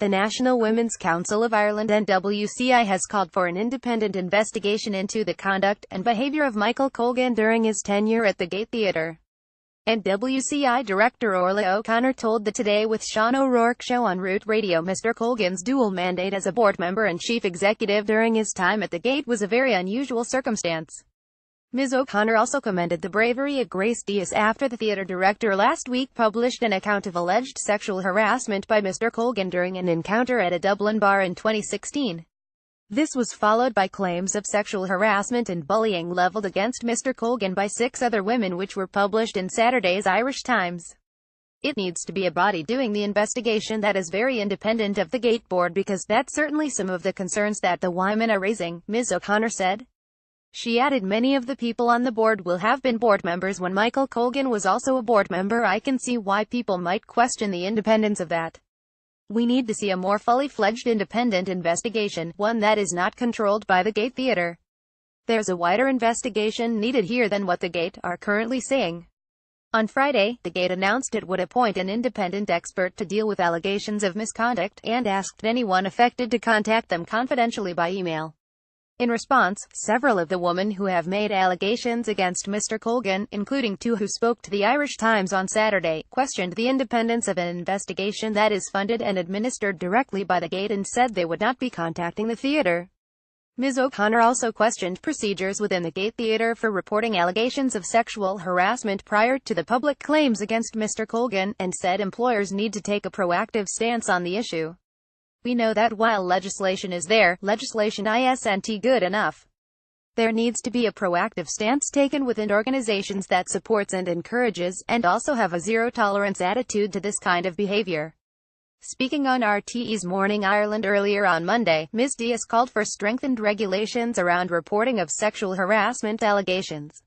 The National Women's Council of Ireland (NWCI) has called for an independent investigation into the conduct and behaviour of Michael Colgan during his tenure at the Gate Theatre. NWCI Director Orla O'Connor told the Today with Sean O'Rourke show on Root Radio Mr. Colgan's dual mandate as a board member and chief executive during his time at the Gate was a very unusual circumstance. Ms. O'Connor also commended the bravery of Grace Diaz after the theatre director last week published an account of alleged sexual harassment by Mr. Colgan during an encounter at a Dublin bar in 2016. This was followed by claims of sexual harassment and bullying levelled against Mr. Colgan by 6 other women which were published in Saturday's Irish Times. It needs to be a body doing the investigation that is very independent of the Gate board, because that's certainly some of the concerns that the women are raising, Ms. O'Connor said. She added, many of the people on the board will have been board members when Michael Colgan was also a board member. I can see why people might question the independence of that. We need to see a more fully fledged independent investigation, one that is not controlled by the Gate Theatre. There's a wider investigation needed here than what the Gate are currently saying. On Friday, the Gate announced it would appoint an independent expert to deal with allegations of misconduct, and asked anyone affected to contact them confidentially by email. In response, several of the women who have made allegations against Mr. Colgan, including 2 who spoke to the Irish Times on Saturday, questioned the independence of an investigation that is funded and administered directly by the Gate and said they would not be contacting the theatre. Ms. O'Connor also questioned procedures within the Gate Theatre for reporting allegations of sexual harassment prior to the public claims against Mr. Colgan, and said employers need to take a proactive stance on the issue. We know that while legislation is there, legislation isn't good enough. There needs to be a proactive stance taken within organizations that supports and encourages, and also have a zero-tolerance attitude to this kind of behavior. Speaking on RTE's Morning Ireland earlier on Monday, Ms. Diaz called for strengthened regulations around reporting of sexual harassment allegations.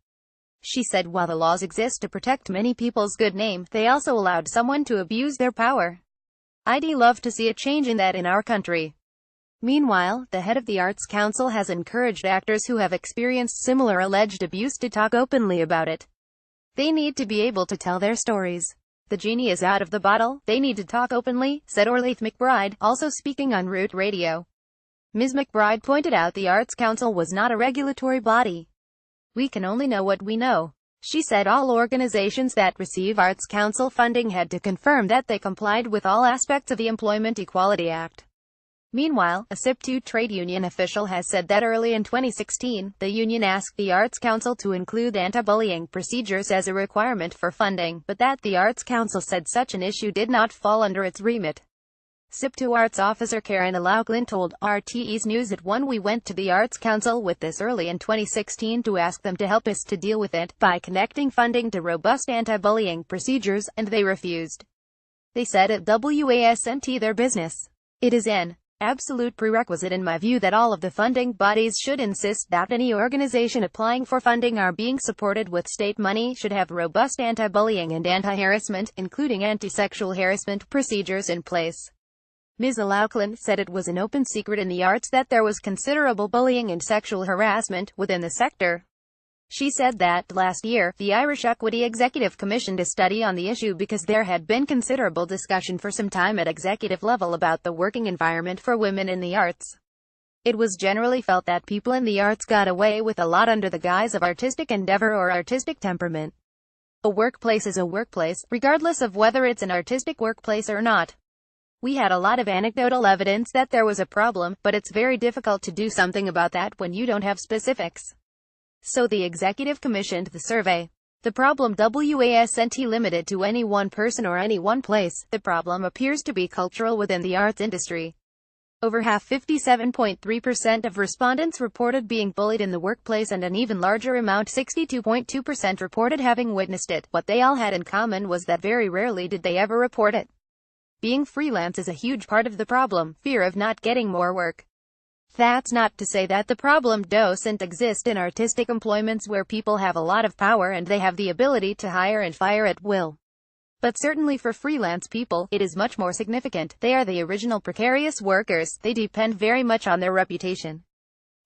She said while the laws exist to protect many people's good name, they also allowed someone to abuse their power. I'd love to see a change in that in our country. Meanwhile, the head of the Arts Council has encouraged actors who have experienced similar alleged abuse to talk openly about it. They need to be able to tell their stories. The genie is out of the bottle, they need to talk openly, said Orlaith McBride, also speaking on Root Radio. Ms. McBride pointed out the Arts Council was not a regulatory body. We can only know what we know. She said all organizations that receive Arts Council funding had to confirm that they complied with all aspects of the Employment Equality Act. Meanwhile, a SIP2 trade union official has said that early in 2016, the union asked the Arts Council to include anti-bullying procedures as a requirement for funding, but that the Arts Council said such an issue did not fall under its remit. SIP2 Arts officer Karen O'Loughlin told RTE's News at 1, we went to the Arts Council with this early in 2016 to ask them to help us to deal with it, by connecting funding to robust anti-bullying procedures, and they refused. They said it wasn't their business. It is an absolute prerequisite in my view that all of the funding bodies should insist that any organization applying for funding are being supported with state money should have robust anti-bullying and anti-harassment, including anti-sexual harassment procedures in place. Ms. O'Loughlin said it was an open secret in the arts that there was considerable bullying and sexual harassment within the sector. She said that, last year, the Irish Equity Executive commissioned a study on the issue because there had been considerable discussion for some time at executive level about the working environment for women in the arts. It was generally felt that people in the arts got away with a lot under the guise of artistic endeavor or artistic temperament. A workplace is a workplace, regardless of whether it's an artistic workplace or not. We had a lot of anecdotal evidence that there was a problem, but it's very difficult to do something about that when you don't have specifics. So the executive commissioned the survey. The problem wasn't limited to any one person or any one place. The problem appears to be cultural within the arts industry. Over half, 57.3% of respondents reported being bullied in the workplace, and an even larger amount, 62.2%, reported having witnessed it. What they all had in common was that very rarely did they ever report it. Being freelance is a huge part of the problem, fear of not getting more work. That's not to say that the problem doesn't exist in artistic employments where people have a lot of power and they have the ability to hire and fire at will. But certainly for freelance people, it is much more significant. They are the original precarious workers, they depend very much on their reputation.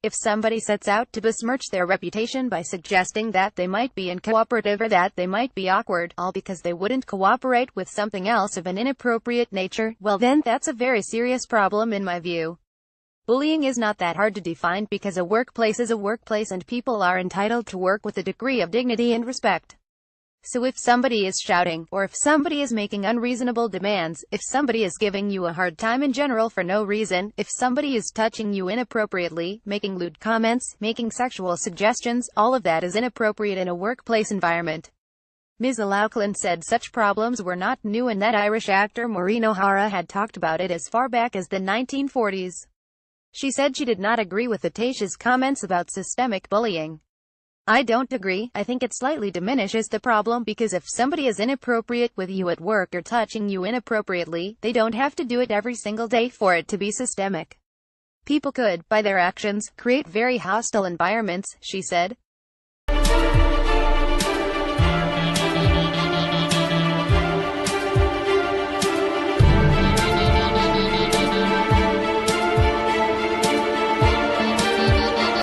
If somebody sets out to besmirch their reputation by suggesting that they might be uncooperative or that they might be awkward, all because they wouldn't cooperate with something else of an inappropriate nature, well then that's a very serious problem in my view. Bullying is not that hard to define because a workplace is a workplace and people are entitled to work with a degree of dignity and respect. So if somebody is shouting, or if somebody is making unreasonable demands, if somebody is giving you a hard time in general for no reason, if somebody is touching you inappropriately, making lewd comments, making sexual suggestions, all of that is inappropriate in a workplace environment. Ms. O'Loughlin said such problems were not new and that Irish actor Maureen O'Hara had talked about it as far back as the 1940s. She said she did not agree with the Taoiseach's comments about systemic bullying. I don't agree. I think it slightly diminishes the problem because if somebody is inappropriate with you at work or touching you inappropriately, they don't have to do it every single day for it to be systemic. People could, by their actions, create very hostile environments, she said.